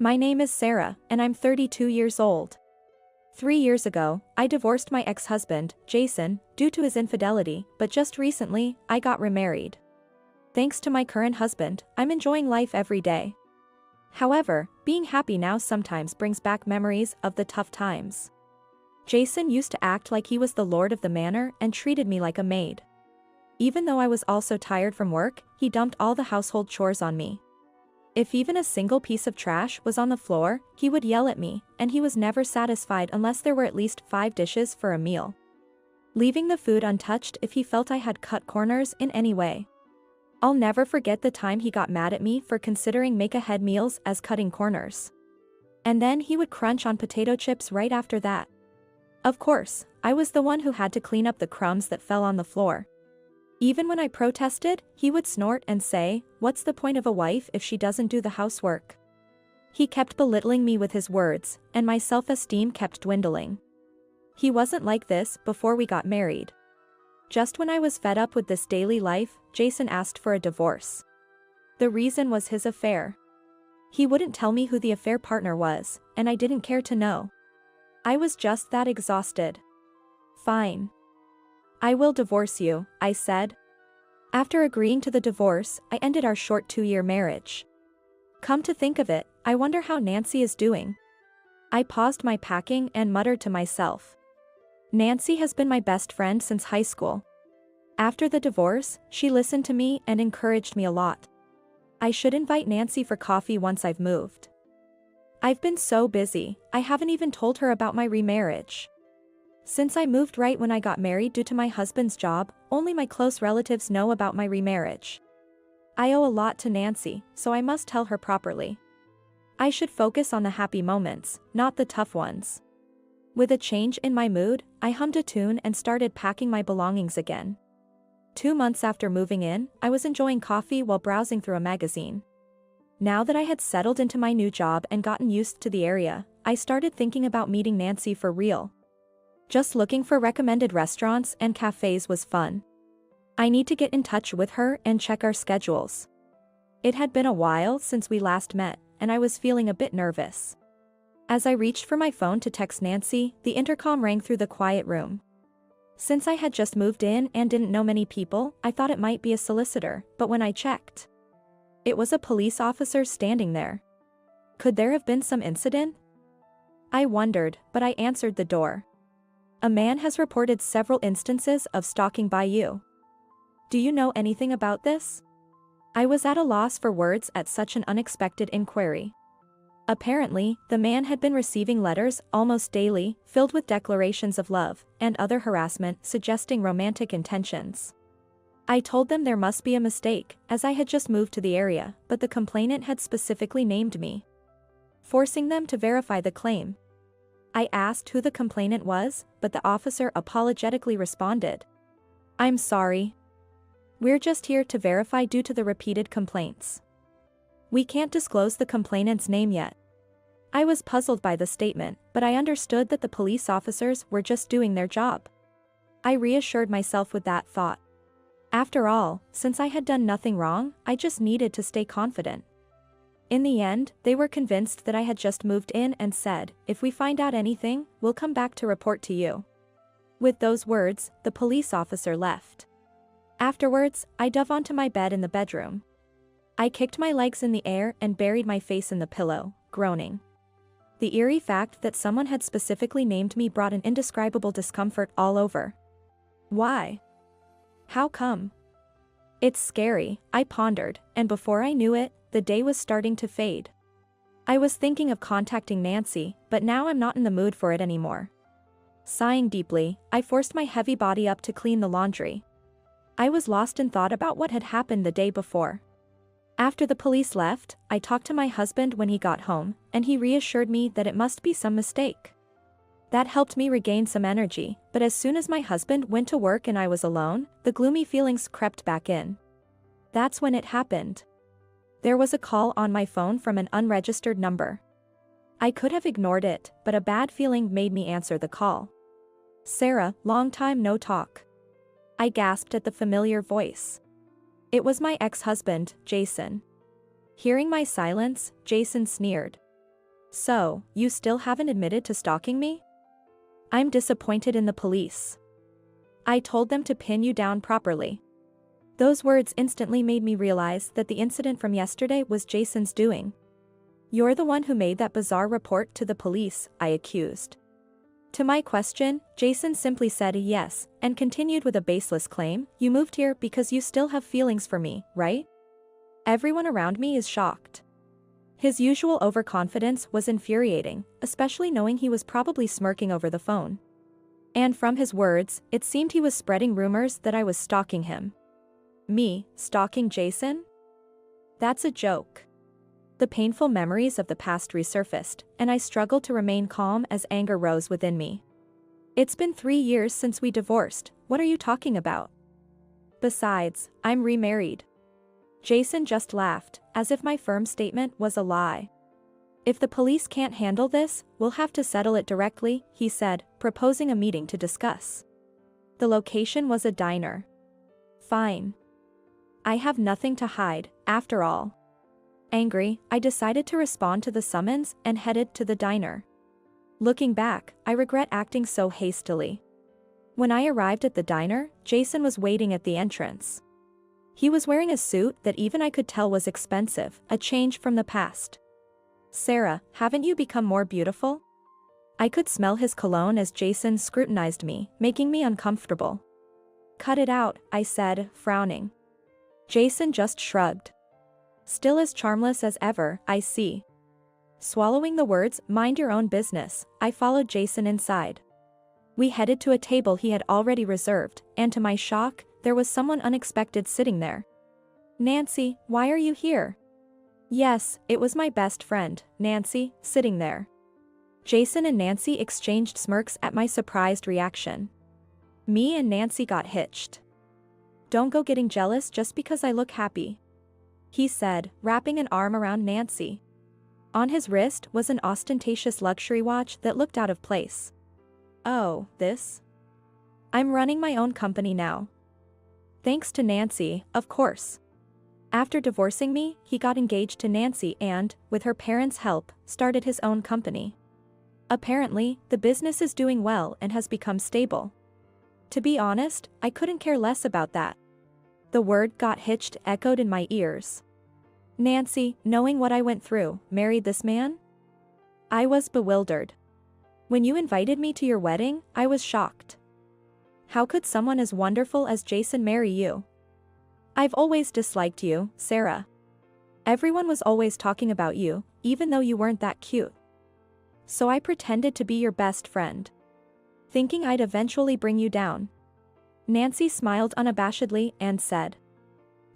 My name is Sarah, and I'm 32 years old. 3 years ago, I divorced my ex-husband, Jason, due to his infidelity, but just recently, I got remarried. Thanks to my current husband, I'm enjoying life every day. However, being happy now sometimes brings back memories of the tough times. Jason used to act like he was the lord of the manor and treated me like a maid. Even though I was also tired from work, he dumped all the household chores on me. If even a single piece of trash was on the floor, he would yell at me, and he was never satisfied unless there were at least 5 dishes for a meal, leaving the food untouched if he felt I had cut corners in any way. I'll never forget the time he got mad at me for considering make-ahead meals as cutting corners. And then he would crunch on potato chips right after that. Of course, I was the one who had to clean up the crumbs that fell on the floor. Even when I protested, he would snort and say, "What's the point of a wife if she doesn't do the housework?" He kept belittling me with his words, and my self-esteem kept dwindling. He wasn't like this before we got married. Just when I was fed up with this daily life, Jason asked for a divorce. The reason was his affair. He wouldn't tell me who the affair partner was, and I didn't care to know. I was just that exhausted. "Fine. I will divorce you," I said. After agreeing to the divorce, I ended our short 2-year marriage. Come to think of it, I wonder how Nancy is doing. I paused my packing and muttered to myself. Nancy has been my best friend since high school. After the divorce, she listened to me and encouraged me a lot. I should invite Nancy for coffee once I've moved. I've been so busy, I haven't even told her about my remarriage. Since I moved right when I got married due to my husband's job, only my close relatives know about my remarriage. I owe a lot to Nancy, so I must tell her properly. I should focus on the happy moments, not the tough ones. With a change in my mood, I hummed a tune and started packing my belongings again. 2 months after moving in, I was enjoying coffee while browsing through a magazine. Now that I had settled into my new job and gotten used to the area, I started thinking about meeting Nancy for real. Just looking for recommended restaurants and cafes was fun. I need to get in touch with her and check our schedules. It had been a while since we last met, and I was feeling a bit nervous. As I reached for my phone to text Nancy, the intercom rang through the quiet room. Since I had just moved in and didn't know many people, I thought it might be a solicitor, but when I checked, it was a police officer standing there. Could there have been some incident? I wondered, but I answered the door. "A man has reported several instances of stalking by you. Do you know anything about this?" I was at a loss for words at such an unexpected inquiry. Apparently, the man had been receiving letters almost daily, filled with declarations of love and other harassment suggesting romantic intentions. I told them there must be a mistake, as I had just moved to the area, but the complainant had specifically named me, forcing them to verify the claim. I asked who the complainant was, but the officer apologetically responded, "I'm sorry. We're just here to verify due to the repeated complaints. We can't disclose the complainant's name yet." I was puzzled by the statement, but I understood that the police officers were just doing their job. I reassured myself with that thought. After all, since I had done nothing wrong, I just needed to stay confident. In the end, they were convinced that I had just moved in and said, "If we find out anything, we'll come back to report to you." With those words, the police officer left. Afterwards, I dove onto my bed in the bedroom. I kicked my legs in the air and buried my face in the pillow, groaning. The eerie fact that someone had specifically named me brought an indescribable discomfort all over. Why? How come? It's scary, I pondered, and before I knew it, the day was starting to fade. I was thinking of contacting Nancy, but now I'm not in the mood for it anymore. Sighing deeply, I forced my heavy body up to clean the laundry. I was lost in thought about what had happened the day before. After the police left, I talked to my husband when he got home, and he reassured me that it must be some mistake. That helped me regain some energy, but as soon as my husband went to work and I was alone, the gloomy feelings crept back in. That's when it happened. There was a call on my phone from an unregistered number. I could have ignored it, but a bad feeling made me answer the call. "Sarah, long time no talk." I gasped at the familiar voice. It was my ex-husband, Jason. Hearing my silence, Jason sneered. So, you still haven't admitted to stalking me? I'm disappointed in the police. I told them to pin you down properly. Those words instantly made me realize that the incident from yesterday was Jason's doing. You're the one who made that bizarre report to the police, I accused. To my question, Jason simply said yes, and continued with a baseless claim, you moved here because you still have feelings for me, right? Everyone around me is shocked. His usual overconfidence was infuriating, especially knowing he was probably smirking over the phone. And from his words, it seemed he was spreading rumors that I was stalking him. Me, stalking Jason? That's a joke. The painful memories of the past resurfaced, and I struggled to remain calm as anger rose within me. It's been 3 years since we divorced, what are you talking about? Besides, I'm remarried. Jason just laughed, as if my firm statement was a lie. If the police can't handle this, we'll have to settle it directly, he said, proposing a meeting to discuss. The location was a diner. Fine. I have nothing to hide, after all. Angry, I decided to respond to the summons and headed to the diner. Looking back, I regret acting so hastily. When I arrived at the diner, Jason was waiting at the entrance. He was wearing a suit that even I could tell was expensive, a change from the past. Sarah, haven't you become more beautiful? I could smell his cologne as Jason scrutinized me, making me uncomfortable. Cut it out, I said, frowning. Jason just shrugged. Still as charmless as ever, I see. Swallowing the words, mind your own business, I followed Jason inside. We headed to a table he had already reserved, and to my shock, there was someone unexpected sitting there. Nancy, why are you here? Yes, it was my best friend, Nancy, sitting there. Jason and Nancy exchanged smirks at my surprised reaction. Me and Nancy got hitched. Don't go getting jealous just because I look happy, he said, wrapping an arm around Nancy. On his wrist was an ostentatious luxury watch that looked out of place. Oh, this? I'm running my own company now. Thanks to Nancy, of course. After divorcing me, he got engaged to Nancy and, with her parents' help, started his own company. Apparently, the business is doing well and has become stable. To be honest, I couldn't care less about that. The word got hitched echoed in my ears. Nancy, knowing what I went through, married this man? I was bewildered. When you invited me to your wedding, I was shocked. How could someone as wonderful as Jason marry you? I've always disliked you, Sarah. Everyone was always talking about you, even though you weren't that cute. So I pretended to be your best friend, thinking I'd eventually bring you down. Nancy smiled unabashedly and said,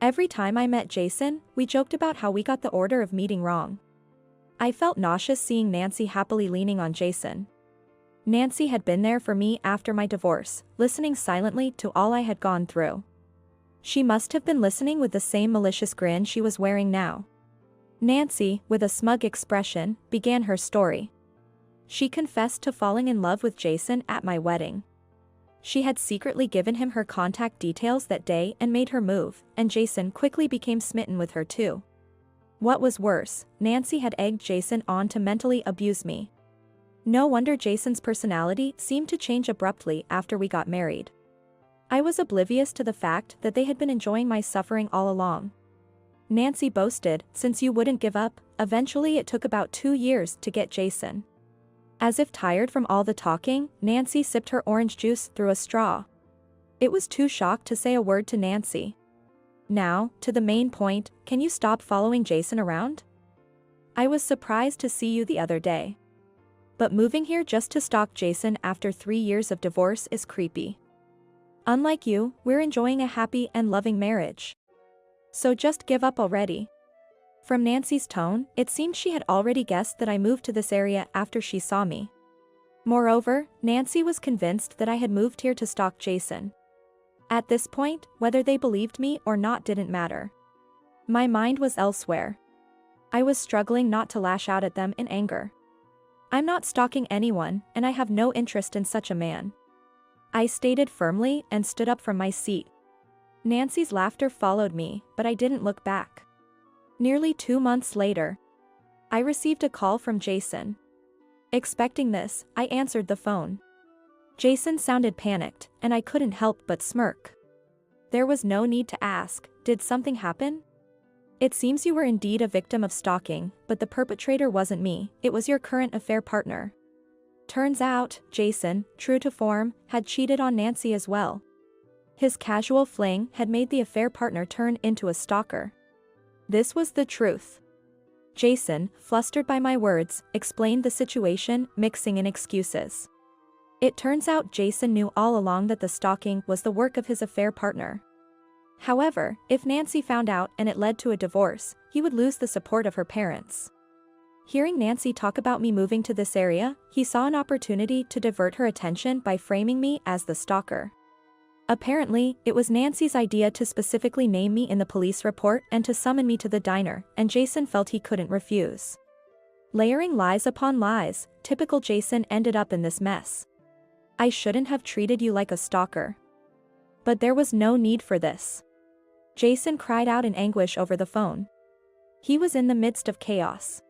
every time I met Jason, we joked about how we got the order of meeting wrong. I felt nauseous seeing Nancy happily leaning on Jason. Nancy had been there for me after my divorce, listening silently to all I had gone through. She must have been listening with the same malicious grin she was wearing now. Nancy, with a smug expression, began her story. She confessed to falling in love with Jason at my wedding. She had secretly given him her contact details that day and made her move, and Jason quickly became smitten with her too. What was worse, Nancy had egged Jason on to mentally abuse me. No wonder Jason's personality seemed to change abruptly after we got married. I was oblivious to the fact that they had been enjoying my suffering all along. Nancy boasted, since you wouldn't give up, eventually it took about 2 years to get Jason. As if tired from all the talking, Nancy sipped her orange juice through a straw. It was too shocked to say a word to Nancy. Now, to the main point, can you stop following Jason around? I was surprised to see you the other day. But moving here just to stalk Jason after 3 years of divorce is creepy. Unlike you, we're enjoying a happy and loving marriage. So just give up already. From Nancy's tone, it seemed she had already guessed that I moved to this area after she saw me. Moreover, Nancy was convinced that I had moved here to stalk Jason. At this point, whether they believed me or not didn't matter. My mind was elsewhere. I was struggling not to lash out at them in anger. I'm not stalking anyone, and I have no interest in such a man, I stated firmly and stood up from my seat. Nancy's laughter followed me, but I didn't look back. Nearly 2 months later, I received a call from Jason. Expecting this, I answered the phone. Jason sounded panicked, and I couldn't help but smirk. There was no need to ask, did something happen? It seems you were indeed a victim of stalking, but the perpetrator wasn't me, it was your current affair partner. Turns out, Jason, true to form, had cheated on Nancy as well. His casual fling had made the affair partner turn into a stalker. This was the truth. Jason, flustered by my words, explained the situation, mixing in excuses. It turns out Jason knew all along that the stalking was the work of his affair partner. However, if Nancy found out and it led to a divorce, he would lose the support of her parents. Hearing Nancy talk about me moving to this area, he saw an opportunity to divert her attention by framing me as the stalker. Apparently, it was Nancy's idea to specifically name me in the police report and to summon me to the diner, and Jason felt he couldn't refuse. Layering lies upon lies, typical Jason ended up in this mess. I shouldn't have treated you like a stalker. But there was no need for this. Jason cried out in anguish over the phone. He was in the midst of chaos.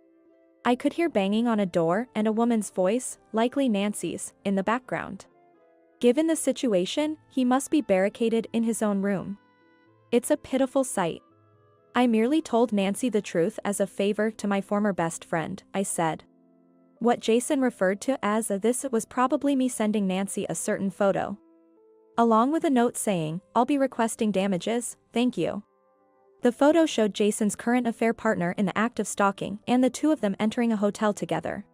I could hear banging on a door and a woman's voice, likely Nancy's, in the background. Given the situation, he must be barricaded in his own room. It's a pitiful sight. I merely told Nancy the truth as a favor to my former best friend, I said. What Jason referred to as this was probably me sending Nancy a certain photo. Along with a note saying, I'll be requesting damages, thank you. The photo showed Jason's current affair partner in the act of stalking and the two of them entering a hotel together.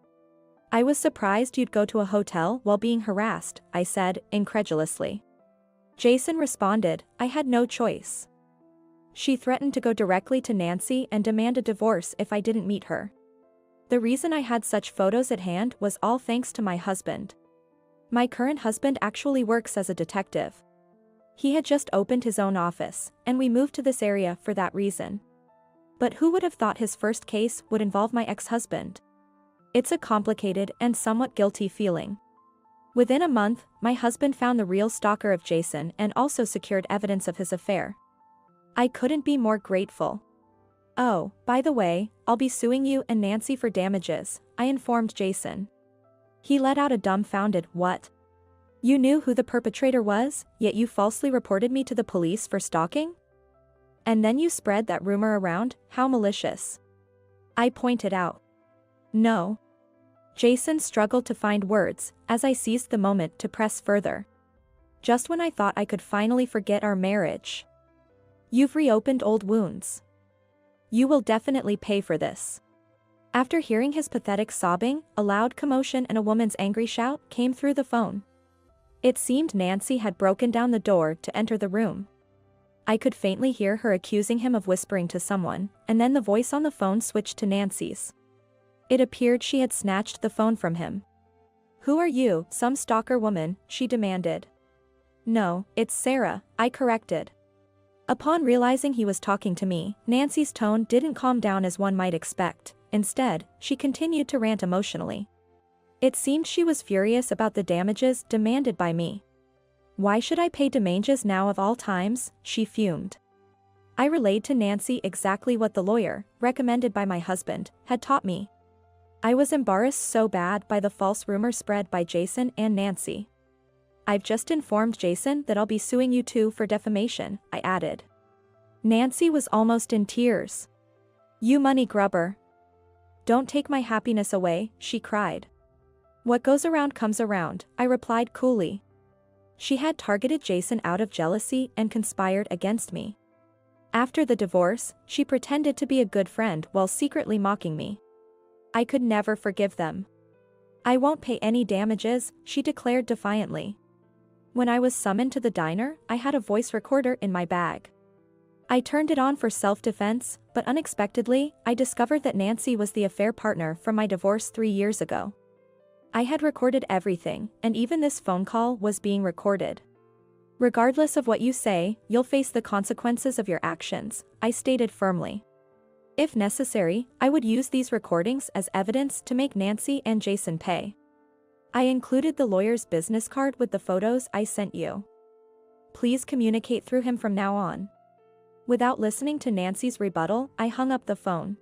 I was surprised you'd go to a hotel while being harassed, I said, incredulously. Jason responded, I had no choice. She threatened to go directly to Nancy and demand a divorce if I didn't meet her. The reason I had such photos at hand was all thanks to my husband. My current husband actually works as a detective. He had just opened his own office, and we moved to this area for that reason. But who would have thought his first case would involve my ex-husband? It's a complicated and somewhat guilty feeling. Within a month, my husband found the real stalker of Jason and also secured evidence of his affair. I couldn't be more grateful. Oh, by the way, I'll be suing you and Nancy for damages, I informed Jason. He let out a dumbfounded, what? You knew who the perpetrator was, yet you falsely reported me to the police for stalking? And then you spread that rumor around, how malicious. I pointed out. No. Jason struggled to find words, as I seized the moment to press further. Just when I thought I could finally forget our marriage. You've reopened old wounds. You will definitely pay for this. After hearing his pathetic sobbing, a loud commotion and a woman's angry shout came through the phone. It seemed Nancy had broken down the door to enter the room. I could faintly hear her accusing him of whispering to someone, and then the voice on the phone switched to Nancy's. It appeared she had snatched the phone from him. Who are you, some stalker woman? She demanded. No, it's Sarah, I corrected. Upon realizing he was talking to me, Nancy's tone didn't calm down as one might expect. Instead, she continued to rant emotionally. It seemed she was furious about the damages demanded by me. Why should I pay damages now of all times? She fumed. I relayed to Nancy exactly what the lawyer, recommended by my husband, had taught me. I was embarrassed so bad by the false rumor spread by Jason and Nancy. I've just informed Jason that I'll be suing you too for defamation, I added. Nancy was almost in tears. You money grubber. Don't take my happiness away, she cried. What goes around comes around, I replied coolly. She had targeted Jason out of jealousy and conspired against me. After the divorce, she pretended to be a good friend while secretly mocking me. I could never forgive them. I won't pay any damages, she declared defiantly. When I was summoned to the diner, I had a voice recorder in my bag. I turned it on for self-defense, but unexpectedly, I discovered that Nancy was the affair partner from my divorce 3 years ago. I had recorded everything, and even this phone call was being recorded. Regardless of what you say, you'll face the consequences of your actions, I stated firmly. If necessary, I would use these recordings as evidence to make Nancy and Jason pay. I included the lawyer's business card with the photos I sent you. Please communicate through him from now on. Without listening to Nancy's rebuttal, I hung up the phone.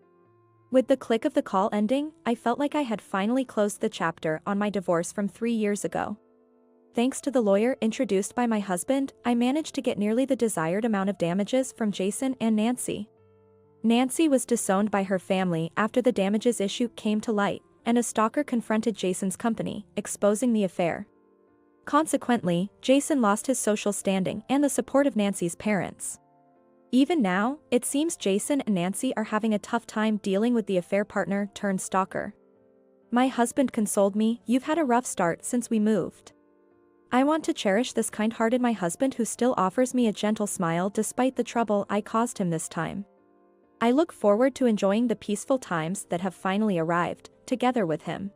With the click of the call ending, I felt like I had finally closed the chapter on my divorce from 3 years ago. Thanks to the lawyer introduced by my husband, I managed to get nearly the desired amount of damages from Jason and Nancy. Nancy was disowned by her family after the damages issue came to light, and a stalker confronted Jason's company, exposing the affair. Consequently, Jason lost his social standing and the support of Nancy's parents. Even now, it seems Jason and Nancy are having a tough time dealing with the affair partner turned stalker. My husband consoled me, "You've had a rough start since we moved. I want to cherish this kind-hearted my husband who still offers me a gentle smile despite the trouble I caused him this time. I look forward to enjoying the peaceful times that have finally arrived, together with him."